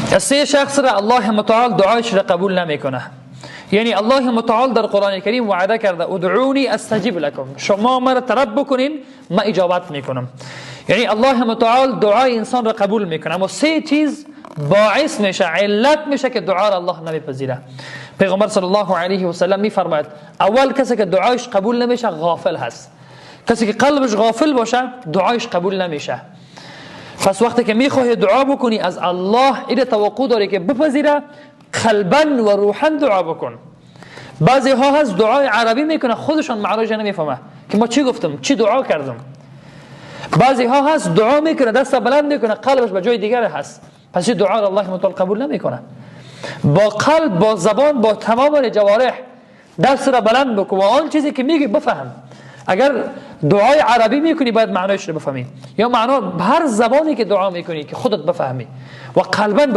سه شخص را الله متعال دعایش را قبول نمیکنه. یعنی الله متعال در قرآن کریم وعده کرده ادعونی استجیب لکم، شما مرا طلب بکنین من اجابت میکنم. یعنی الله متعال دعای انسان را قبول میکنه، اما سه چیز باعث میشه، علت میشه که دعا را الله نمیپذیره. پیغمبر صلی الله علیه و سلم میفرماید اول کسی که دعایش قبول نمیشه غافل هست. کسی که قلبش غافل باشه دعایش قبول نمیشه. پس وقتی که میخواهی دعا بکنی از الله این توقع داری که بپذیره، قلبا و روحا دعا بکن. بعضی ها هست دعای عربی میکنه خودشان معنیش نمیفهمه که ما چی گفتم چی دعا کردم. بعضی ها هست دعا میکنه دست بلند میکنه قلبش به جای دیگر هست، پس این دعا را الله متعال قبول نمیکنه. با قلب، با زبان، با تمام جوارح دست را بلند بکن و آن چیزی که میگی بفهم. اگر دعای عربی میکنی باید معنیش رو بفهمی، یا معنا هر زبانی که دعا میکنی که خودت بفهمی و قلبا